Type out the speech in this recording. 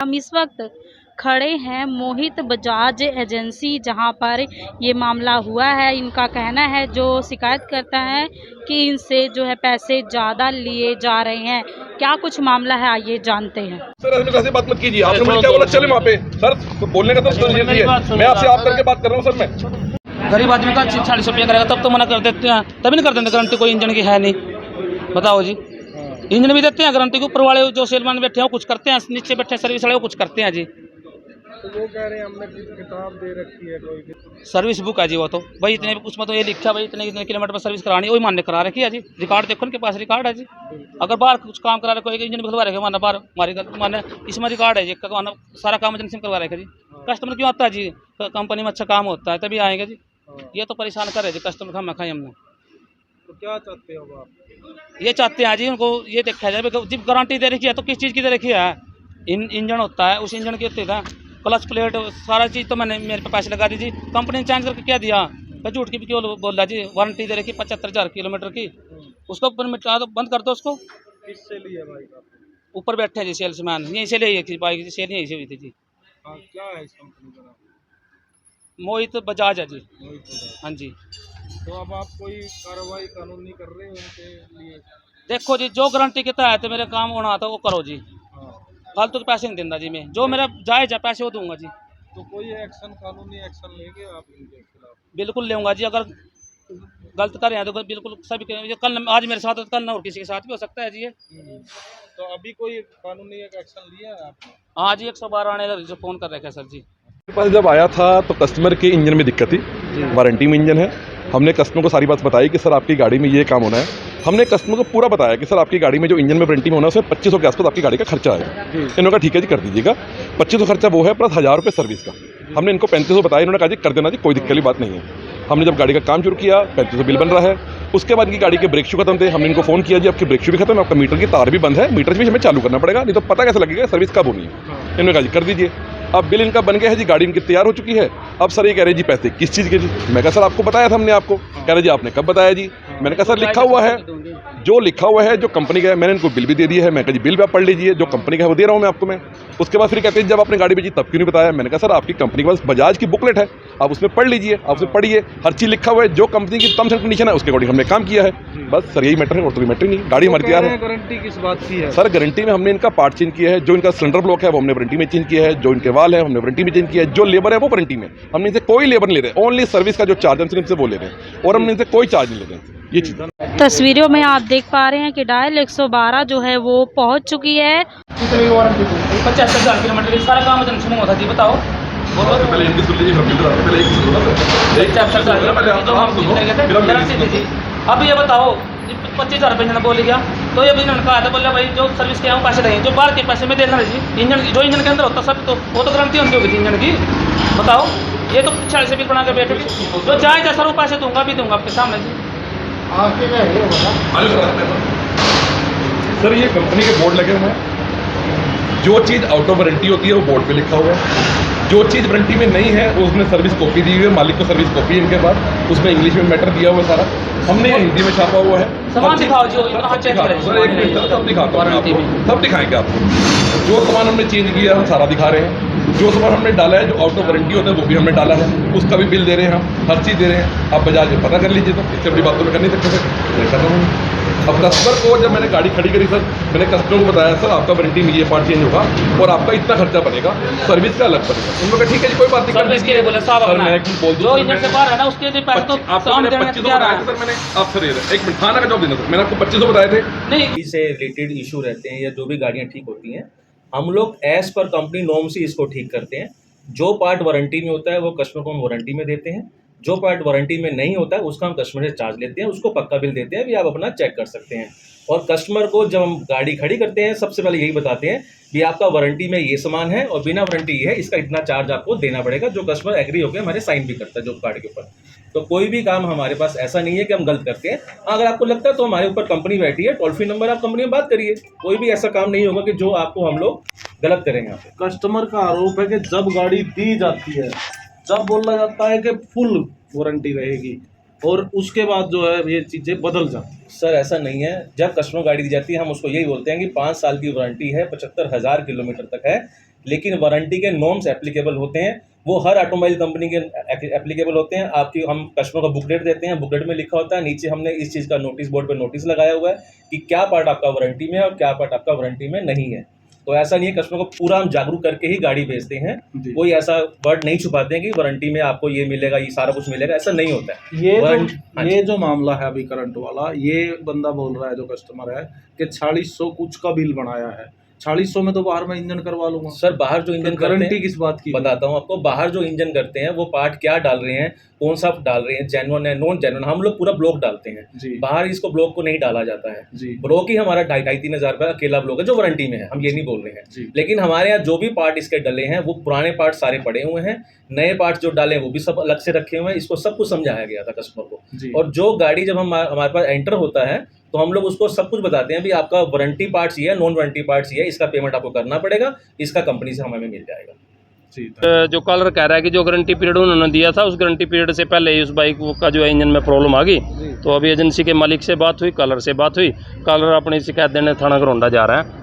हम इस वक्त खड़े हैं मोहित बजाज एजेंसी, जहां पर ये मामला हुआ है। इनका कहना है जो शिकायत करता है कि इनसे जो है पैसे ज़्यादा लिए जा रहे हैं। क्या कुछ मामला है, आइए जानते हैं। सर ऐसे बात मत कीजिए, आपने मुझे क्या बोला? चले वहाँ पे सर, तो बोलने का तो मैं आपसे आप करके बात कर रहा हूँ सर। मैं गरीब आदमी का 40 रुपये करेगा तब तो मना कर देते हैं, तभी नहीं कर देते। गारंटी कोई इंजन की है नहीं, बताओ जी। इंजन भी देते हैं गारंटी के ऊपर वाले जो सेलमैन बैठे हैं वो कुछ करते हैं, नीचे बैठे सर्विस वाले वो कुछ करते हैं जी। तो वो कह रहे हैं हमने किताब दे रखी है कोई सर्विस बुक है जी, वो तो भाई इतने उसमें तो ये लिखा भाई इतने इतने किलोमीटर पर सर्विस करानी है, वही मान्य करा रखी है जी। रिकॉर्ड देखो उनके पास, रिकॉर्ड है जी। अगर बाहर कुछ काम करा रहे, कोई इंजन खुलवा रखे माना बाहर हमारी माने इसमें रिकॉर्ड है जी, माना सारा काम एजेंसी में करवा रखे जी। कस्टमर क्यों आता है जी? कंपनी में अच्छा काम होता है तभी आएंगे जी। ये तो परेशान कर रहे जी कस्टमर, हम खाए हमने। तो क्या चाहते हो आप? ये चाहते हैं जी उनको ये देखा जाए जब गारंटी दे रखी है तो किस चीज़ की दे रखी है। इंजन होता है, उस इंजन की होती है क्लच प्लेट सारा चीज़, तो मैंने मेरे पे पैसे लगा दीजिए। कंपनी ने चेंज करके क्या दिया? मैं झूठ की भी क्यों बोल रहा जी? वारंटी दे रखी 75,000 किलोमीटर की, उसको मिटा दो, बंद कर दो उसको। किससे लिया बाइक आपने? ऊपर बैठे हैं जी सेल्समैन, यहीं से ले बाइक जी, सेल यहीं से हुई थी जी। हाँ, क्या है इस कंपनी का नाम? मोहित बजाज है जी। मोहित बजाज। हाँ जी। तो अब आप कोई कार्रवाई कानूनी कर रहे हो उनके लिए? देखो जी, जो गारंटी के तहत मेरे काम होना था वो करो जी। हाँ, फालतू के पैसे नहीं देना जी, मैं जो मेरा जायज़ है पैसे वो दूंगा जी। तो कोई एक्शन, कानूनी एक्शन लेंगे आप इनके खिलाफ? बिल्कुल लूँगा जी। अगर गलत कर रहे हैं तो बिल्कुल सभी ये कल आज मेरे साथ हो तो कल ना और किसी के साथ भी हो सकता है जी ये। तो अभी कोई कानूनी एक एक्शन लिया है आपने? हाँ जी, 112 आने लगे जो फ़ोन कर रखे हैं सर जी। मेरे पास जब आया था तो कस्टमर के इंजन में दिक्कत थी, वारंटी में इंजन है। हमने कस्टमर को सारी बात बताई कि सर आपकी गाड़ी में ये काम होना है। हमने कस्टमर को पूरा बताया कि सर आपकी गाड़ी में जो इंजन में वारंटी में होना है उसमें 2500 के आसपास आपकी गाड़ी का खर्चा आएगा। इन्होंने कहा ठीक है जी कर दीजिएगा। 2500 खर्चा वो है प्लस 1000 रुपये सर्विस का। हमने इनको 3500 बताया, इन्होंने कहा जी कर देना जी, कोई दिक्कत की बात नहीं है। हमने जब गाड़ी का काम शुरू किया 3500 बिल बन रहा है। उसके बाद इनकी गाड़ी के ब्रेक शू खत्म थे, हमने इनको फ़ोन किया जी आपकी ब्रेक शू भी खत्म है, आपका मीटर की तार भी बंद है, मीटर भी हमें चालू करना पड़ेगा, नहीं तो पता कैसे लगेगा सर्विस कब होनी है। इन्होंने कहा जी कर दीजिए। अब बिल इनका बन गया है जी, गाड़ी इनकी तैयार हो चुकी है। अब सर ये कह रहे जी पैसे किस चीज़ के जी? मैं कहा सर आपको बताया था हमने आपको। कह रहे जी आपने कब बताया जी? मैंने कहा सर लिखा हुआ है, जो लिखा हुआ है जो कंपनी का है, मैंने इनको बिल भी दे दिया है। मैं कहा जी बिल भी आप पढ़ लीजिए, जो कंपनी का है वो दे रहा हूँ मैं आपको मैं। उसके बाद फिर कहते हैं जब आपने गाड़ी बेची तब क्यों नहीं बताया? मैंने कहा सर आपकी कंपनी के पास बजाज की बुकलेट है, आप उसमें पढ़ लीजिए, आप उसमें पढ़िए, हर चीज़ लिखा हुआ है, जो कंपनी की टर्म्स एंड कंडीशन है उसके अकॉर्डिंग हमने काम किया है। बस सर यही मैटर है और तो कोई मैटर नहीं। गाड़ी हमारी तैयार है। गारंटी किस बात की है? सर गारंटी में हमने इनका पार्ट चेंज किया है, जो इनका सिलेंडर ब्लॉक है वो हमने वारंटी में चेंज किया है, जो इनके वाल है हमने वारंटी में चेंज किया है, जो लेबर है वो वारंटी में। हमने इनसे कोई लेबर नहीं ले रहे, ओनली सर्विस का जो चार्ज है इनसे वो ले रहे हैं और हमने इनसे कोई चार्ज नहीं ले रहे। ये चीज़ तस्वीरों में आप देख पा रहे हैं कि डायल 112 जो है वो पहुंच चुकी है। 75,000 किलोमीटर सारा काम एजेंसी में होता जी, बताओ। पहले इनकी सुन लीजिए, पहले एक सुन लो। 75,000 जो हम जीतने गए थे गारंटी दी थी। अब ये बताओ 25,000 रुपये इन्होंने बोल गया, तो ये भी इन्होंने कहा था बोला भाई जो सर्विस के हैं वो पैसे देंगे, जो बाहर के पैसे में देना जी। इंजन जो इंजन के अंदर होता सब तो वो तो गारंटी होती होगी इंजन की, बताओ। ये तो 40 बिल बना के बैठे भी, जो जाए सर वो पैसे दूंगा भी दूंगा आपके सामने जी। सर ये कंपनी के बोर्ड लगे हुए हैं, जो चीज़ आउट ऑफ वारंटी होती है वो बोर्ड पे लिखा हुआ है, जो चीज़ वारंटी में नहीं है उसमें सर्विस कॉपी दी हुई है, मालिक को सर्विस कॉपी है इनके पास, उसमें इंग्लिश में मैटर दिया हुआ सारा, हमने हिंदी में छापा हुआ है। सामान दिखाओ जो चेक करें। सर एक मिनट सब दिखाता हूँ आपको, सब दिखाएंगे आपको। जो सामान हमने चेंज किया है सारा दिखा रहे हैं, जो सामान हमने डाला है जो आउट ऑफ वारंटी होता है वो भी हमने डाला है, उसका भी बिल दे रहे हैं हम, हर चीज़ दे रहे हैं। आप बजाज में पता कर लीजिए, तो इससे बड़ी बात तो मैं कर नहीं सकते सर, कर रहा हूँ। अब कस्टमर को जब मैंने गाड़ी खड़ी करी सर, मैंने कस्टमर को बताया सर आपका वारंटी में ये पार्ट चेंज होगा और आपका इतना खर्चा बनेगा, सर्विस का अलग पड़ेगा। उन्होंने कहा ठीक है जी कोई बात नहीं, सर्विस के लिए बोले साहब सर मैं बोल दूँ जो इंजन से बाहर है ना उसके लिए पैसे तो आपको मैंने 2500 बताया था सर, मैंने आप सर एक मिनट थाना का जवाब देना सर, मैंने आपको 2500 बताए थे नहीं। से रिलेटेड इशू रहते हैं या जो भी गाड़ियां ठीक होती हैं, हम लोग एज पर कंपनी नॉर्म्स ही इसको ठीक करते हैं। जो पार्ट वारंटी में होता है वो कस्टमर को हम वारंटी में देते हैं, जो पार्ट वारंटी में नहीं होता है उसका हम कस्टमर से चार्ज लेते हैं, उसको पक्का बिल देते हैं, भी आप अपना चेक कर सकते हैं। और कस्टमर को जब हम गाड़ी खड़ी करते हैं सबसे पहले यही बताते हैं कि आपका वारंटी में ये सामान है और बिना वारंटी ये है, इसका इतना चार्ज आपको देना पड़ेगा, जो कस्टमर एग्री होकर हमारे साइन भी करता है जो कार्ड के ऊपर। तो कोई भी काम हमारे पास ऐसा नहीं है कि हम गलत करते हैं। अगर आपको लगता है तो हमारे ऊपर कंपनी बैठी है, टोल फ्री नंबर आप कंपनी में बात करिए, कोई भी ऐसा काम नहीं होगा कि जो आपको हम लोग गलत करेंगे। यहाँ पे कस्टमर का आरोप है कि जब गाड़ी दी जाती है जब बोला जाता है कि फुल वारंटी रहेगी और उसके बाद जो है ये चीज़ें बदल जाती हैं। सर ऐसा नहीं है, जब कस्टमर गाड़ी दी जाती है हम उसको यही बोलते हैं कि 5 साल की वारंटी है, 75,000 किलोमीटर तक है, लेकिन वारंटी के नॉर्म्स एप्लीकेबल होते हैं, वो हर ऑटोमोबाइल कंपनी के एप्लीकेबल होते हैं। आपकी हम कस्टमर को बुकलेट देते हैं, बुकलेट में लिखा होता है, नीचे हमने इस चीज़ का नोटिस बोर्ड पे नोटिस लगाया हुआ है कि क्या पार्ट आपका वारंटी में है और क्या पार्ट आपका वारंटी में नहीं है। तो ऐसा नहीं है, कस्टमर को पूरा हम जागरूक करके ही गाड़ी बेचते हैं, कोई ऐसा वर्ड नहीं छुपाते हैं कि वारंटी में आपको ये मिलेगा, ये सारा कुछ मिलेगा, ऐसा नहीं होता है। ये जो मामला है अभी करंट वाला, ये बंदा बोल रहा है जो कस्टमर है कि 4600 कुछ का बिल बनाया है, 4600 में तो बाहर मैं इंजन करवा लूंगा। सर बाहर जो इंजन गारंटी किस बात की? बताता हूँ आपको, बाहर जो इंजन करते हैं वो पार्ट क्या डाल रहे हैं, कौन सा डाल रहे हैं, जेन्युइन है नॉन जेन्युइन, हम लोग पूरा ब्लॉक डालते हैं जी। बाहर इसको ब्लॉक को नहीं डाला जाता है जी। ब्लॉक ही हमारा 2,500-3 हज़ार रुपये अकेला ब्लॉक है जो वारंटी में है, हम ये नहीं बोल रहे जी। हैं। लेकिन हमारे यहाँ जो भी पार्ट इसके डले हैं वो पुराने पार्ट सारे पड़े हुए हैं, नए पार्ट जो डाले हैं वो भी सब अलग से रखे हुए हैं। इसको सब कुछ समझाया गया था कस्टमर जी। को, और जो गाड़ी जब हमारे पास एंटर होता है तो हम लोग उसको सब कुछ बताते हैं भी आपका वारंटी पार्ट्स ये है, नॉन वारंटी पार्ट्स ये है, इसका पेमेंट आपको करना पड़ेगा, इसका कंपनी से हमें मिल जाएगा। जो कलर कह रहा है कि जो गारंटी पीरियड उन्होंने दिया था उस गारंटी पीरियड से पहले ही उस बाइक का जो है इंजन में प्रॉब्लम आ गई। तो अभी एजेंसी के मालिक से बात हुई, कलर से बात हुई, कलर अपनी शिकायत देने थाना घरौंडा जा रहा है।